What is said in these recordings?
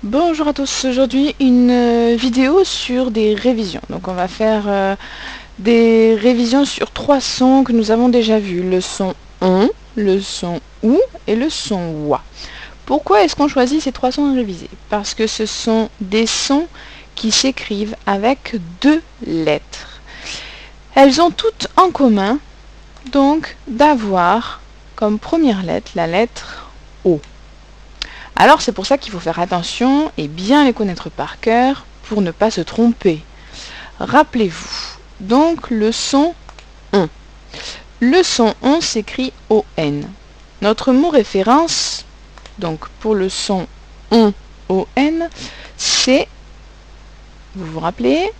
Bonjour à tous, aujourd'hui une vidéo sur des révisions. Donc on va faire des révisions sur trois sons que nous avons déjà vus. Le son ON, le son OU et le son WA. Pourquoi est-ce qu'on choisit ces trois sons à réviser? Parce que ce sont des sons qui s'écrivent avec deux lettres. Elles ont toutes en commun donc d'avoir comme première lettre la lettre O. Alors c'est pour ça qu'il faut faire attention et bien les connaître par cœur pour ne pas se tromper. Rappelez-vous, donc le son ON. Le son ON s'écrit ON. Notre mot référence, donc pour le son ON, ON, c'est, vous vous rappelez,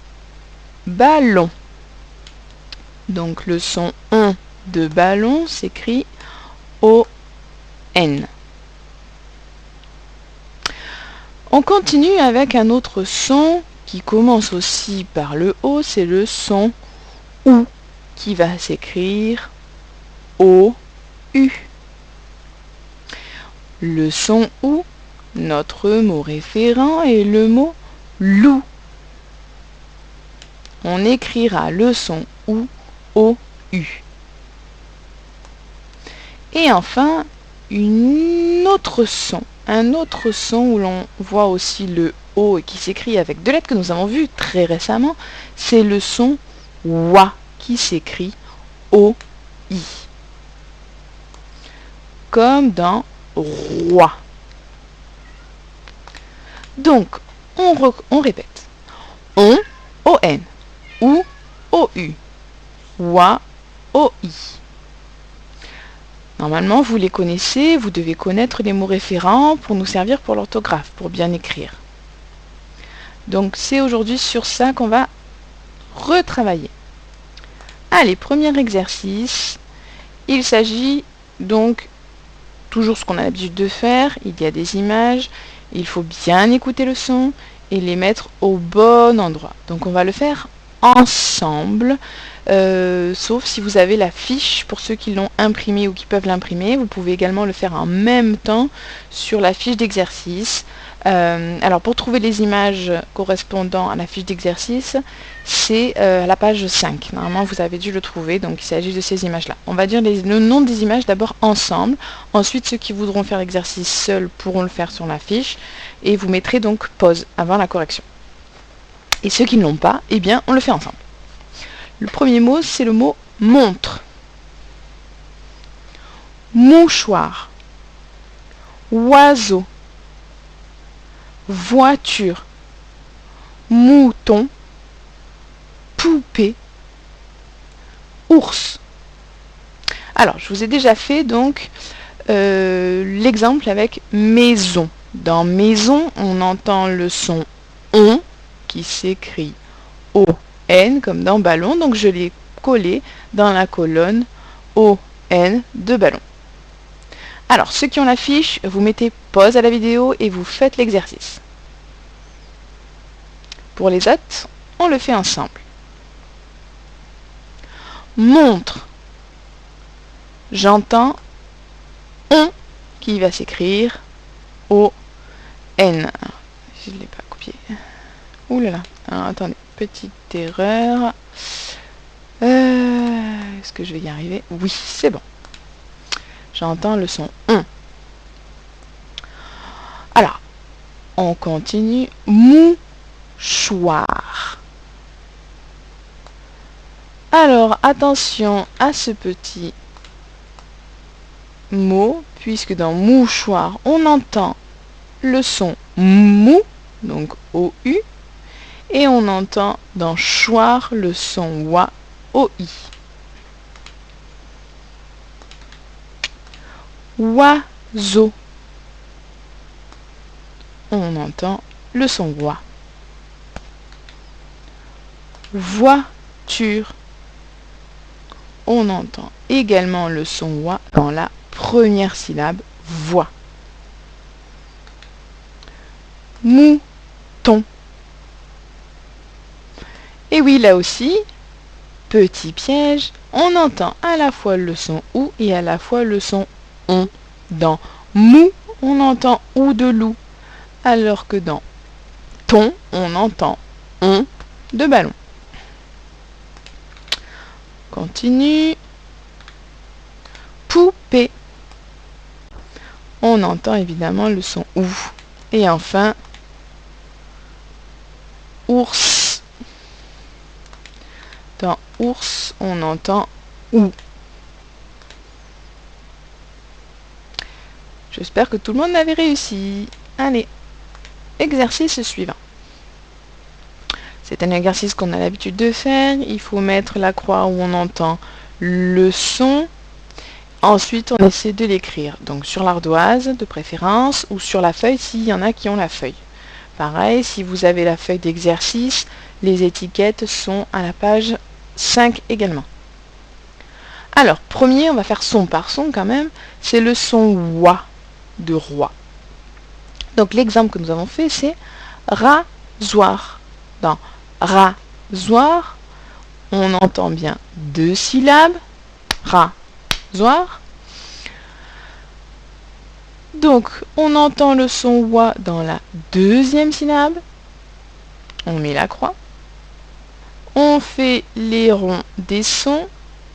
ballon. Donc le son ON de ballon s'écrit ON. On continue avec un autre son qui commence aussi par le O, c'est le son OU, qui va s'écrire O-U. Le son OU, notre mot référent est le mot loup. On écrira le son OU, O-U. Et enfin, un autre son où l'on voit aussi le O et qui s'écrit avec deux lettres que nous avons vues très récemment, c'est le son WA qui s'écrit O-I. Comme dans roi. Donc, on répète. ON, O-N, OU, O-U, WA, O-I. Normalement, vous les connaissez, vous devez connaître les mots référents pour nous servir pour l'orthographe, pour bien écrire. Donc, c'est aujourd'hui sur ça qu'on va retravailler. Allez, premier exercice. Il s'agit donc, toujours ce qu'on a l'habitude de faire, il y a des images, il faut bien écouter le son et les mettre au bon endroit. Donc, on va le faire ensemble. Sauf si vous avez la fiche, pour ceux qui l'ont imprimé ou qui peuvent l'imprimer, vous pouvez également le faire en même temps sur la fiche d'exercice. Alors pour trouver les images correspondant à la fiche d'exercice, c'est à la page 5. Normalement vous avez dû le trouver, donc il s'agit de ces images-là. On va dire le nom des images d'abord ensemble, ensuite ceux qui voudront faire l'exercice seuls pourront le faire sur la fiche, et vous mettrez donc pause avant la correction. Et ceux qui ne l'ont pas, eh bien on le fait ensemble. Le premier mot, c'est le mot montre. Mouchoir. Oiseau. Voiture. Mouton. Poupée. Ours. Alors, je vous ai déjà fait donc l'exemple avec maison. Dans maison, on entend le son ON qui s'écrit O-N comme dans ballon, donc je l'ai collé dans la colonne O-N de ballon. Alors, ceux qui ont la fiche, vous mettez pause à la vidéo et vous faites l'exercice. Pour les autres, on le fait ensemble. Montre. J'entends ON qui va s'écrire O-N. Je ne l'ai pas copié. Ouh là là. Alors, attendez. Petite erreur. Est-ce que je vais y arriver? Oui, c'est bon. J'entends le son ON. Alors, on continue. Mouchoir. Alors, attention à ce petit mot, puisque dans mouchoir, on entend le son mou, donc O-U, et on entend dans choir le son wa, O-I. Oiseau. On entend le son wa. Voiture. On entend également le son wa dans la première syllabe voix. Mouton. Et oui, là aussi, petit piège, on entend à la fois le son OU et à la fois le son ON. Dans mou, on entend OU de loup. alors que dans ton, on entend on de ballon. Continue. Poupée. On entend évidemment le son ou. Et enfin, ours. Dans ours, on entend ou. J'espère que tout le monde avait réussi. Allez, exercice suivant. C'est un exercice qu'on a l'habitude de faire. Il faut mettre la croix où on entend le son. Ensuite, on essaie de l'écrire. Donc sur l'ardoise de préférence ou sur la feuille s'il y en a qui ont la feuille. Pareil, si vous avez la feuille d'exercice, les étiquettes sont à la page 5 également. Alors, premier, on va faire son par son quand même. C'est le son wa de roi. Donc l'exemple que nous avons fait, c'est rasoir. Dans rasoir, on entend bien 2 syllabes. Rasoir. Donc, on entend le son wa dans la 2e syllabe. On met la croix. On fait les ronds des sons.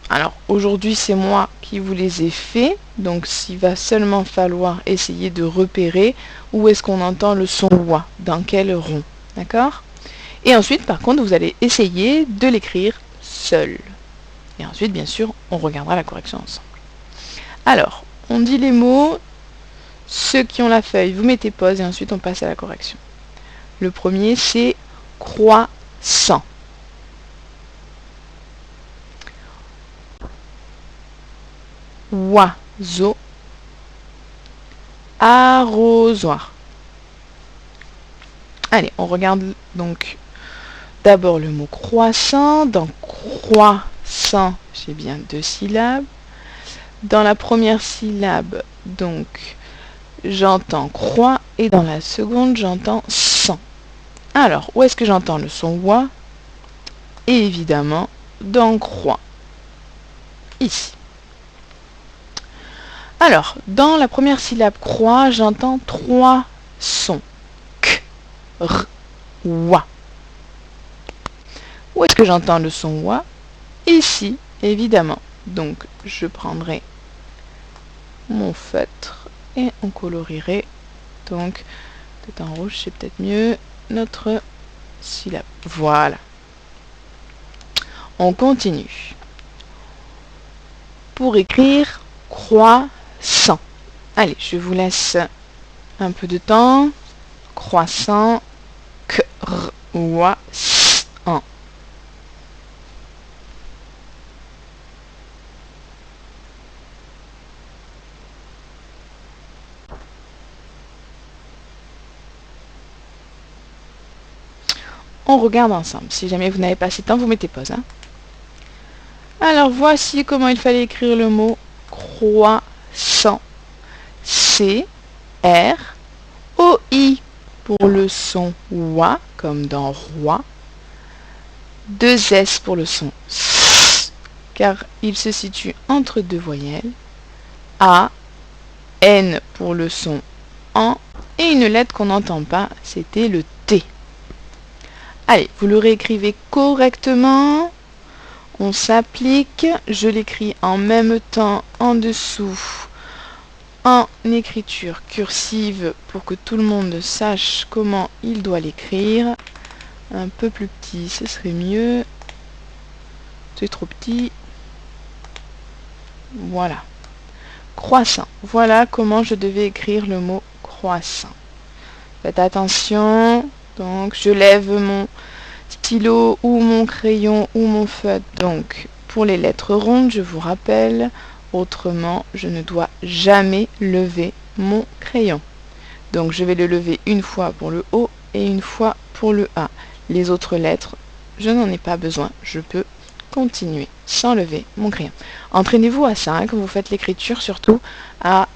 Alors, aujourd'hui, c'est moi qui vous les ai faits. Donc, il va seulement falloir essayer de repérer où est-ce qu'on entend le son wa, dans quel rond. D'accord? Et ensuite, par contre, vous allez essayer de l'écrire seul. Et ensuite, bien sûr, on regardera la correction ensemble. Alors, on dit les mots. Ceux qui ont la feuille, vous mettez pause et ensuite on passe à la correction. Le premier, c'est croissant. Oiseau. Arrosoir. Allez, on regarde donc d'abord le mot croissant. Dans croissant, j'ai bien 2 syllabes. Dans la première syllabe, donc, j'entends croix et dans la seconde, j'entends sang. Alors, où est-ce que j'entends le son wa? Et évidemment, dans croix. Ici. Alors, dans la première syllabe croix, j'entends 3 sons. K, r, wa. Où est-ce que j'entends le son wa? Ici, évidemment. Donc, je prendrai mon feutre et on colorierait, donc, peut-être en rouge, c'est peut-être mieux, notre syllabe. Voilà. On continue. Pour écrire croissant. Allez, je vous laisse un peu de temps. Croissant. Croissant. On regarde ensemble. Si jamais vous n'avez pas assez de temps, vous mettez pause. Hein. Alors, voici comment il fallait écrire le mot croissant. C, R, O, I pour le son wa, comme dans roi. 2 S pour le son S, car il se situe entre 2 voyelles. A, N pour le son en, et une lettre qu'on n'entend pas, c'était le T. Allez, vous le réécrivez correctement. On s'applique. Je l'écris en même temps en dessous en écriture cursive pour que tout le monde sache comment il doit l'écrire. Un peu plus petit, ce serait mieux. C'est trop petit. Voilà. Croissant. Voilà comment je devais écrire le mot croissant. Faites attention. Donc, je lève mon stylo ou mon crayon ou mon feutre. Donc, pour les lettres rondes, je vous rappelle, autrement, je ne dois jamais lever mon crayon. Donc, je vais le lever une fois pour le O et une fois pour le A. Les autres lettres, je n'en ai pas besoin. Je peux continuer sans lever mon crayon. Entraînez-vous à ça, hein, quand vous faites l'écriture, surtout à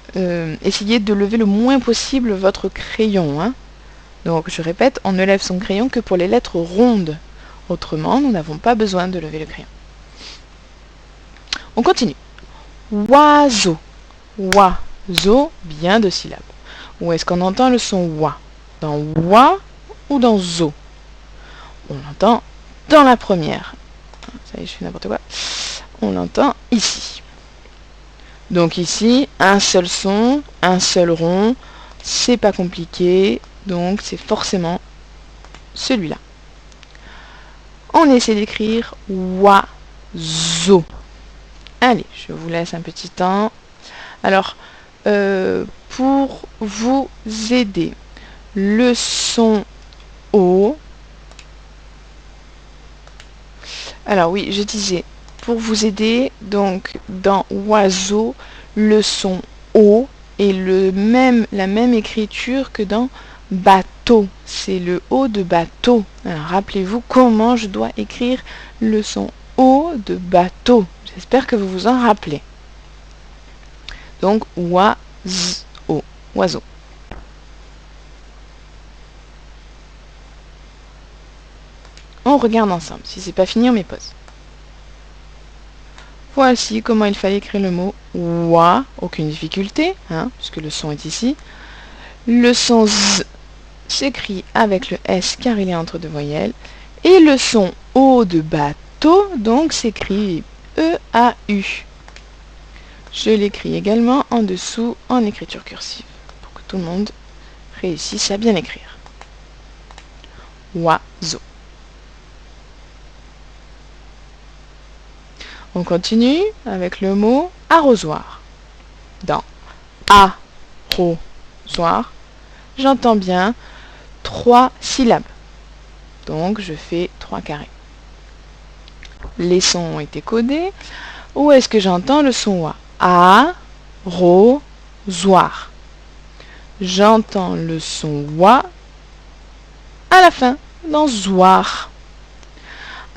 essayer de lever le moins possible votre crayon. Hein. Donc, je répète, on ne lève son crayon que pour les lettres rondes. Autrement, nous n'avons pas besoin de lever le crayon. On continue. Oiseau. Oiseau, bien 2 syllabes. Où est-ce qu'on entend le son wa? dans wa ou dans zo? On l'entend dans la première. Ça y est, je fais n'importe quoi. On l'entend ici. Donc ici, un seul son, un seul rond, c'est pas compliqué, donc c'est forcément celui-là. On essaie d'écrire oiseau. Allez, je vous laisse un petit temps. Alors, pour vous aider, le son O. Alors oui, je disais, pour vous aider, donc dans oiseau, le son O est la même écriture que dans bateau. C'est le O de bateau. Alors rappelez-vous comment je dois écrire le son O de bateau. J'espère que vous vous en rappelez. Donc oiseau, oiseau. On regarde ensemble. Si c'est pas fini, on met pause. Voici comment il fallait écrire le mot oie, aucune difficulté, hein, puisque le son est ici. Le son z s'écrit avec le S car il est entre deux voyelles. Et le son O de bateau, donc s'écrit E-A-U. Je l'écris également en dessous en écriture cursive, pour que tout le monde réussisse à bien écrire. Oiseau. On continue avec le mot arrosoir. Dans arrosoir, j'entends bien 3 syllabes. Donc je fais 3 carrés. Les sons ont été codés. Où est-ce que j'entends le son oie? Arrosoir. J'entends le son oie à la fin, dans zoir.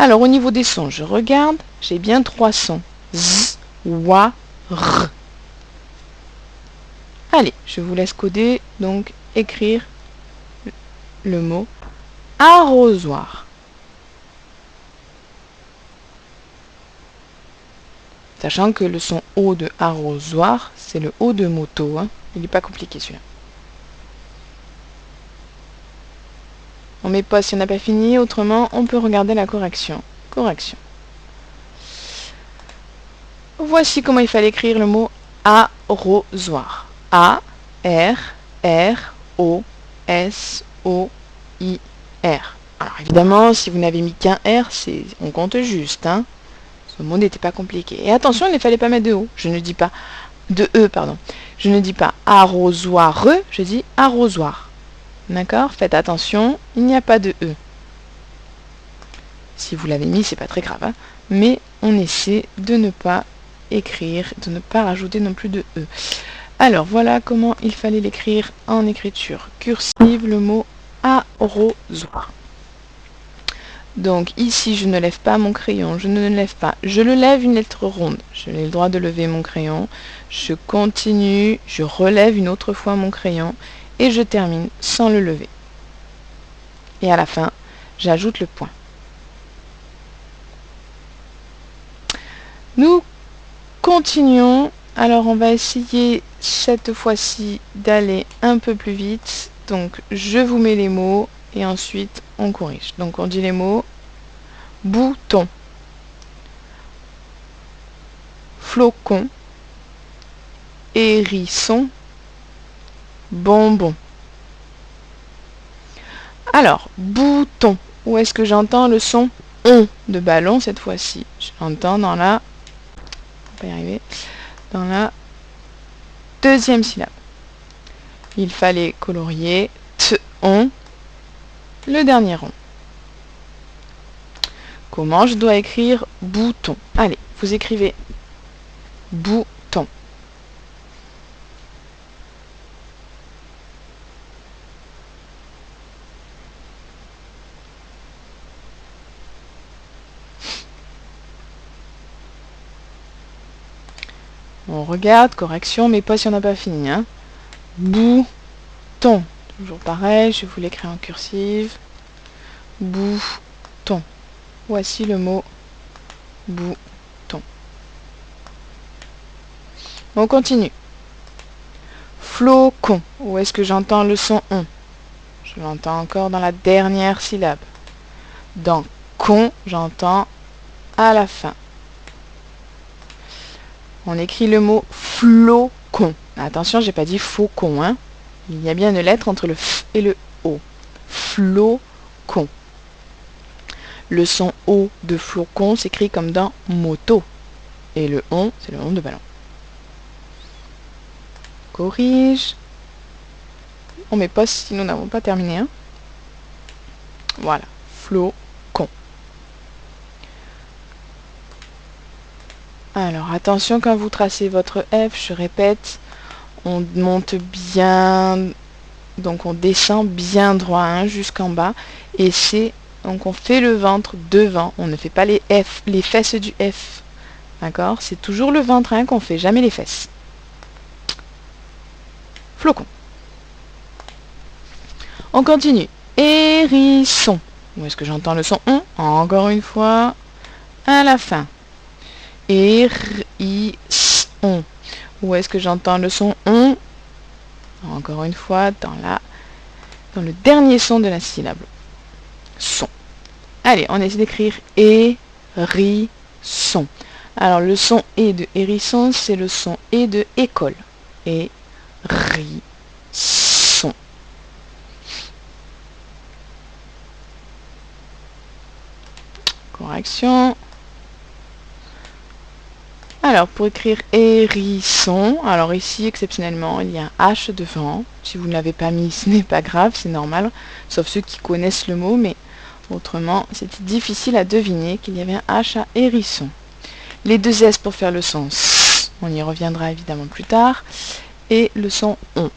Alors au niveau des sons, je regarde, j'ai bien 3 sons. Z, wa, r. Allez, je vous laisse coder, donc écrire le mot arrosoir. Sachant que le son O de arrosoir, c'est le O de moto. Hein. Il n'est pas compliqué celui-là. On met pas si on n'a pas fini, autrement on peut regarder la correction. Correction. Voici comment il fallait écrire le mot arrosoir. A-R-R-O-S-O-I-R. Alors évidemment, si vous n'avez mis qu'un R, on compte juste. Hein. Ce mot n'était pas compliqué. Et attention, il ne fallait pas mettre de O. Je ne dis pas de E, pardon. Je ne dis pas arrosoir, je dis arrosoir. D'accord? Faites attention, il n'y a pas de E. Si vous l'avez mis, c'est pas très grave. Hein. Mais on essaie de ne pas écrire, de ne pas rajouter non plus de E. Alors, voilà comment il fallait l'écrire en écriture cursive, le mot arrosoir. Donc ici, je ne lève pas mon crayon, je ne le lève pas. Je le lève une lettre ronde. J'ai le droit de lever mon crayon. Je continue, je relève une autre fois mon crayon et je termine sans le lever. Et à la fin, j'ajoute le point. Nous continuons. Alors on va essayer cette fois-ci d'aller un peu plus vite. Donc je vous mets les mots et ensuite on corrige. Donc on dit les mots: bouton, flocon, hérisson, bonbon. Alors, bouton, où est-ce que j'entends le son on de ballon cette fois-ci? Je l'entends dans la... on va y arriver. Dans la deuxième syllabe. Il fallait colorier on, le dernier rond. Comment je dois écrire bouton? Allez, vous écrivez bouton. On regarde, correction, mais pas si on n'a pas fini. Hein. Bouton. Toujours pareil, je vous l'écris en cursive. Bouton. Voici le mot bouton. On continue. Flocon. Où est-ce que j'entends le son on? Je je l'entends encore dans la dernière syllabe. Dans con, j'entends à la fin. On écrit le mot flocon. Attention, j'ai pas dit faucon, hein. Il y a bien une lettre entre le F et le O. Flocon. Le son O de flocon s'écrit comme dans moto. Et le on, c'est le on de ballon. Corrige. On met pas si nous n'avons pas terminé. Hein. Voilà. Flocon. Alors, attention quand vous tracez votre F, je répète, on monte bien, donc on descend bien droit hein, jusqu'en bas. Et c'est, donc on fait le ventre devant, on ne fait pas les fesses du F. D'accord? C'est toujours le ventre hein, qu'on fait, jamais les fesses. Flocon. On continue. Hérisson. Où est-ce que j'entends le son on? Encore une fois, à la fin. Hérisson. Où est-ce que j'entends le son on? Encore une fois, dans le dernier son de la syllabe. Son. Allez, on essaie d'écrire hérisson. Alors, le son E de hérisson, c'est le son E de école. Hérisson. Correction. Alors, pour écrire hérisson, alors ici, exceptionnellement, il y a un H devant. Si vous ne l'avez pas mis, ce n'est pas grave, c'est normal. Sauf ceux qui connaissent le mot, mais autrement, c'était difficile à deviner qu'il y avait un H à hérisson. Les deux S pour faire le son S, on y reviendra évidemment plus tard. Et le son ON.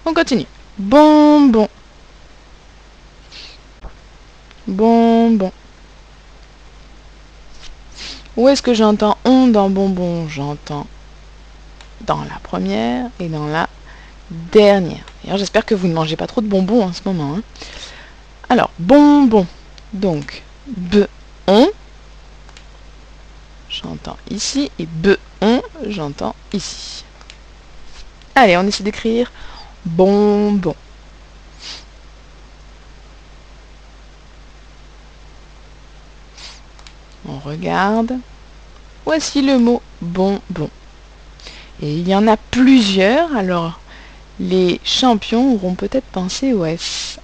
On continue. Bonbon. Bonbon. Où est-ce que j'entends on dans bonbon? J'entends dans la première et dans la dernière. D'ailleurs, j'espère que vous ne mangez pas trop de bonbons en ce moment. Hein. Alors, bonbon. Donc, B-on. J'entends ici. Et B-on, j'entends ici. Allez, on essaie d'écrire bonbon. On regarde. Voici le mot bonbon. Et il y en a plusieurs, alors les champions auront peut-être pensé au S.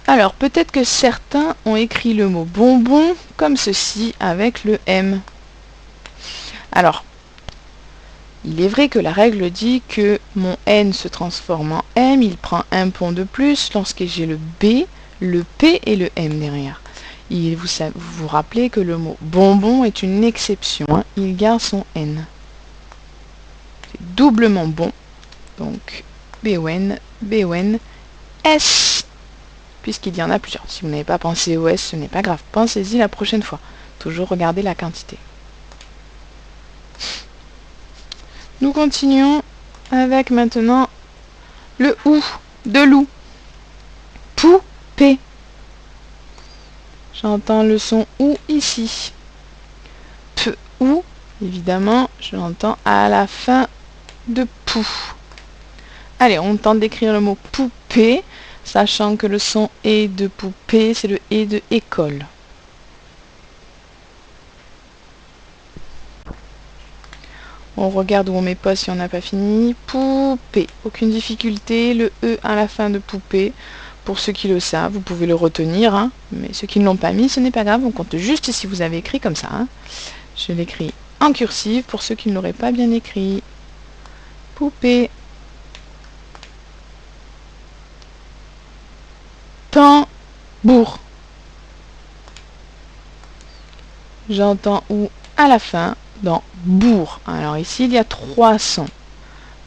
Alors peut-être que certains ont écrit le mot bonbon comme ceci avec le M. Alors, il est vrai que la règle dit que mon N se transforme en M, il prend un pont de plus lorsque j'ai le B, le P et le M derrière. Et vous vous rappelez que le mot bonbon est une exception, hein, il garde son N. C'est doublement bon, donc B-O-N, B-O-N, S, puisqu'il y en a plusieurs. Si vous n'avez pas pensé au S, ce n'est pas grave, pensez-y la prochaine fois. Toujours regarder la quantité. Nous continuons avec maintenant le OU de loup. Poupée. J'entends le son OU ici. P-OU, évidemment, je l'entends à la fin de pou. Allez, on tente d'écrire le mot poupée, sachant que le son E de poupée, c'est le E de école. On regarde où on met pas si on n'a pas fini. Poupée. Aucune difficulté. Le E à la fin de poupée. Pour ceux qui le savent, vous pouvez le retenir. Hein, mais ceux qui ne l'ont pas mis, ce n'est pas grave. On compte juste si vous avez écrit comme ça. Hein. Je l'écris en cursive pour ceux qui ne l'auraient pas bien écrit. Poupée. Tambour. J'entends où à la fin dans bourg. Alors ici, il y a 3 sons.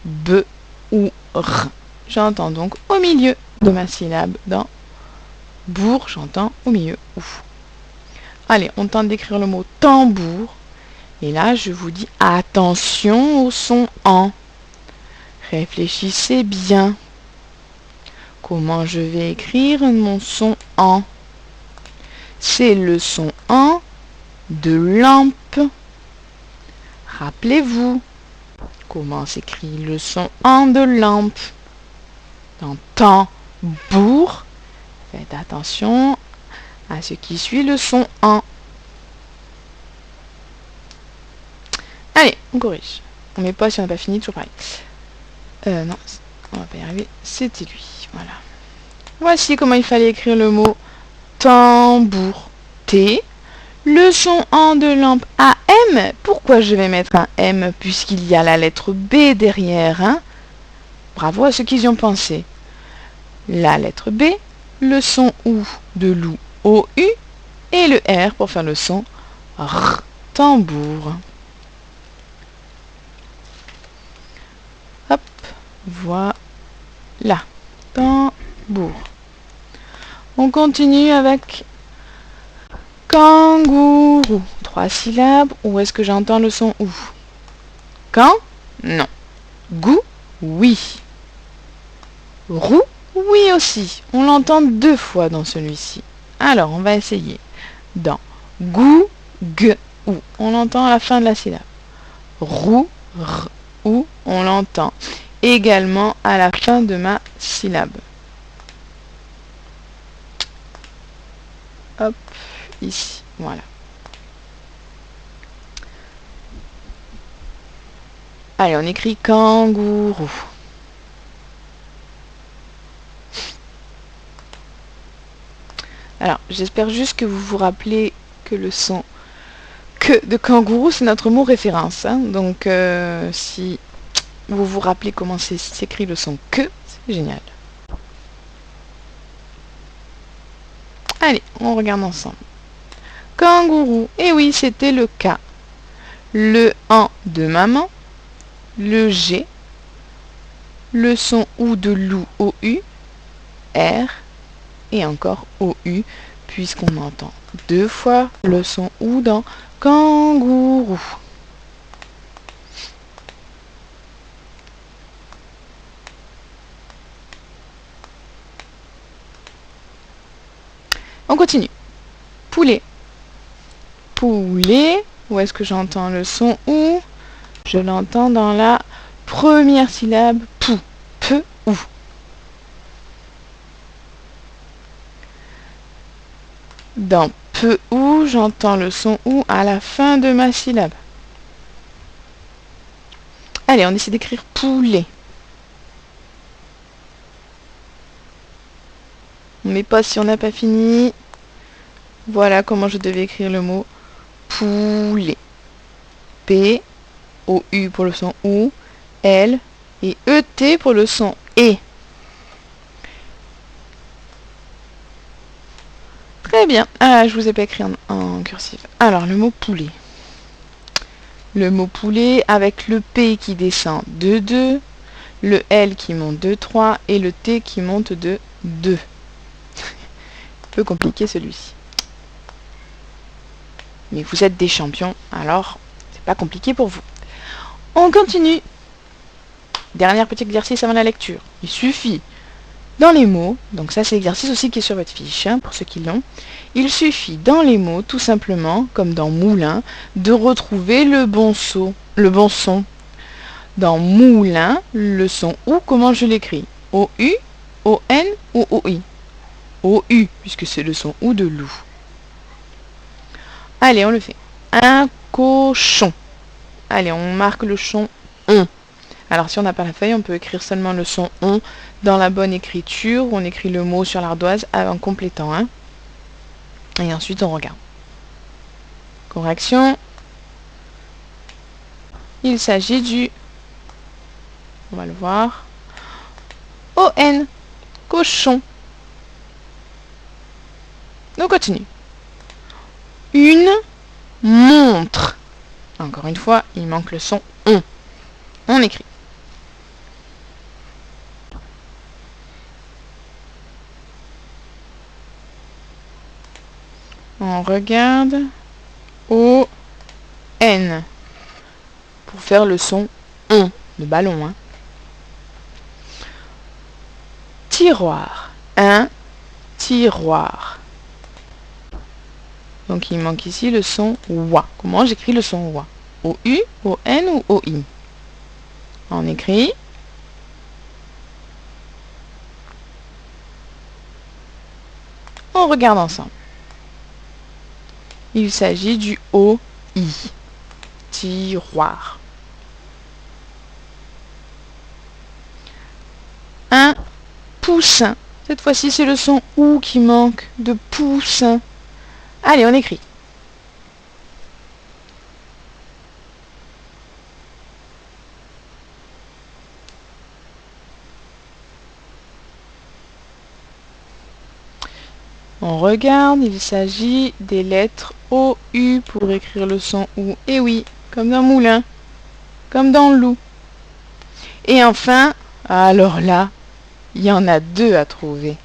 B ou R. J'entends donc au milieu de ma syllabe dans bourg. J'entends au milieu ou. Allez, on tente d'écrire le mot tambour. Et là, je vous dis attention au son en. Réfléchissez bien. Comment je vais écrire mon son en? C'est le son en de lampe. Rappelez-vous. comment s'écrit le son en de lampe. Dans tambour, faites attention à ce qui suit le son en. Allez, on corrige. On met pas si on n'a pas fini, toujours pareil. Non, on va pas y arriver. C'était lui. Voilà. Voici comment il fallait écrire le mot tambour. T. Le son en de lampe AM. Pourquoi je vais mettre un M puisqu'il y a la lettre B derrière, hein? Bravo à ceux qui y ont pensé. La lettre B, le son OU de loup, OU, et le R pour faire le son R, tambour. Hop, voilà, tambour. On continue avec kangourou. 3 syllabes. Où est-ce que j'entends le son OU? Quand? Non. Gou? Oui. Roux? Oui aussi. On l'entend 2 fois dans celui-ci. Alors, on va essayer. Dans gou, g, ou. On l'entend à la fin de la syllabe. Roux, r, ou. On l'entend également à la fin de ma syllabe. Hop, ici. Voilà. Allez, on écrit kangourou. Alors, j'espère juste que vous vous rappelez que le son que de kangourou, c'est notre mot référence. Hein. Donc, si vous vous rappelez comment s'écrit le son que, c'est génial. Allez, on regarde ensemble. Kangourou. Et oui, c'était le K. Le en de maman. Le G. Le son OU de loup, OU. R. Et encore OU, puisqu'on entend 2 fois le son OU dans kangourou. On continue. Poulet. Poulet. Où est-ce que j'entends le son OU? Je l'entends dans la première syllabe. Pou. Peu. Ou. Dans peu ou, j'entends le son ou à la fin de ma syllabe. Allez, on essaie d'écrire poulet. On met pas si on n'a pas fini. Voilà comment je devais écrire le mot poulet. P, O, U pour le son OU, L et E, T pour le son E. Très bien. Ah, je vous ai pas écrit en cursif. Alors, le mot poulet. Le mot poulet avec le P qui descend de 2, le L qui monte de 3 et le T qui monte de 2. Un peu compliqué celui-ci. Mais vous êtes des champions, alors c'est pas compliqué pour vous. On continue. Dernier petit exercice avant la lecture. Il suffit, dans les mots, donc ça c'est l'exercice aussi qui est sur votre fiche, hein, pour ceux qui l'ont, il suffit dans les mots, tout simplement, comme dans moulin, de retrouver le bon son. Dans moulin, le son OU, comment je l'écris? O-U, O-N ou O-I? O-U, puisque c'est le son OU de loup. Allez, on le fait. Un cochon. Allez, on marque le son on. Alors, si on n'a pas la feuille, on peut écrire seulement le son on dans la bonne écriture, où on écrit le mot sur l'ardoise en complétant. Hein. Et ensuite, on regarde. Correction. Il s'agit du... On va le voir. O-N. Cochon. On continue. Une montre. Encore une fois, il manque le son on. On écrit. On regarde. O-N. Pour faire le son on. Le ballon. Hein. Tiroir. Un tiroir. Donc il manque ici le son OUA. Comment j'écris le son OUA? O-U, O-N ou O-I? On écrit. On regarde ensemble. Il s'agit du OI. Tiroir. Un poussin. Cette fois-ci, c'est le son OU qui manque de poussin. Allez, on écrit. On regarde, il s'agit des lettres OU pour écrire le son OU. Et oui, comme dans moulin, comme dans loup. Et enfin, alors là, il y en a deux à trouver.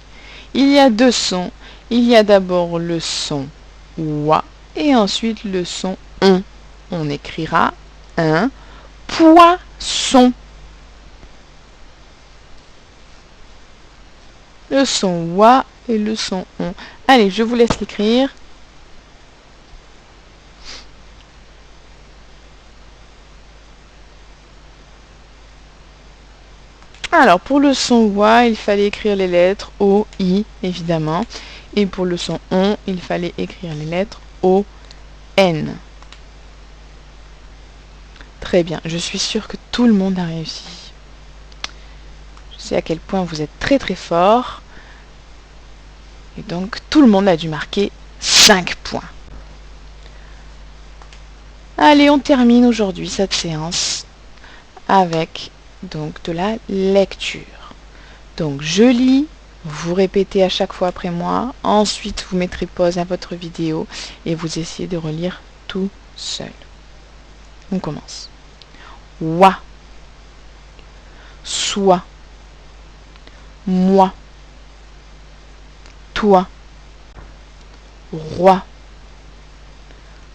Il y a deux sons. Il y a d'abord le son OUA et ensuite le son ON. On écrira un poisson. Le son OUA et le son ON. Allez, je vous laisse l'écrire. Alors, pour le son OUA, il fallait écrire les lettres O, I, évidemment. Et pour le son ON, il fallait écrire les lettres O, N. Très bien, je suis sûre que tout le monde a réussi. Je sais à quel point vous êtes très très fort. Et donc, tout le monde a dû marquer 5 points. Allez, on termine aujourd'hui cette séance avec donc de la lecture. Donc, je lis, vous répétez à chaque fois après moi. Ensuite, vous mettrez pause à votre vidéo et vous essayez de relire tout seul. On commence. Oie, soit, moi, toi, roi,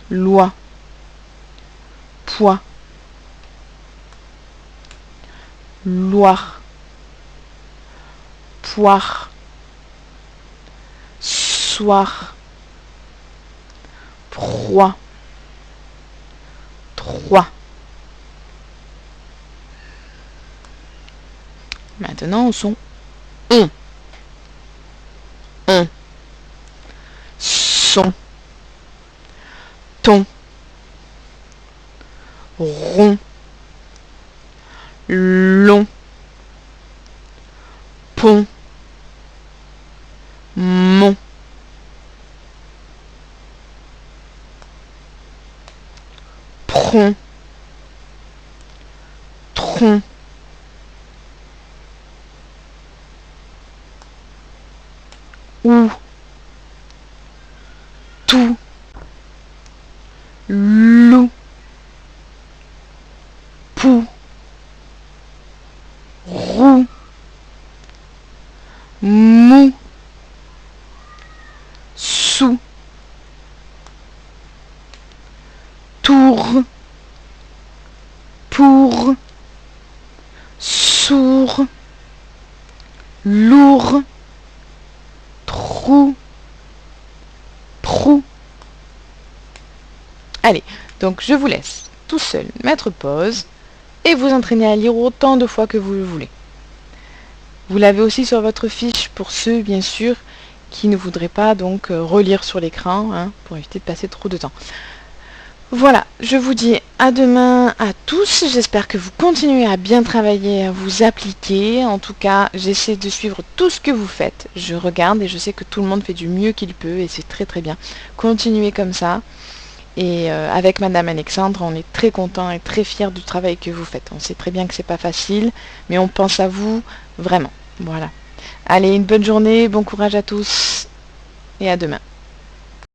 loi, poids, loire, poire, soir, proie, trois. Maintenant, au son on. On. Son. Ton. Rond. Long. Pont. Mont. Prompt. Tronc. Ou. Tout. Loup. Pou. Roux. Mou. Sous. Tour. Pour. Sourd. Lourd. Trou. Prou. Allez, donc je vous laisse tout seul mettre pause et vous entraîner à lire autant de fois que vous le voulez. Vous l'avez aussi sur votre fiche pour ceux, bien sûr, qui ne voudraient pas donc relire sur l'écran, hein, pour éviter de passer trop de temps. Voilà, je vous dis à demain à tous. J'espère que vous continuez à bien travailler, à vous appliquer. En tout cas, j'essaie de suivre tout ce que vous faites. Je regarde et je sais que tout le monde fait du mieux qu'il peut et c'est très très bien. Continuez comme ça. Et avec Madame Alexandre, on est très content et très fiers du travail que vous faites. On sait très bien que c'est pas facile, mais on pense à vous vraiment. Voilà. Allez, une bonne journée, bon courage à tous et à demain.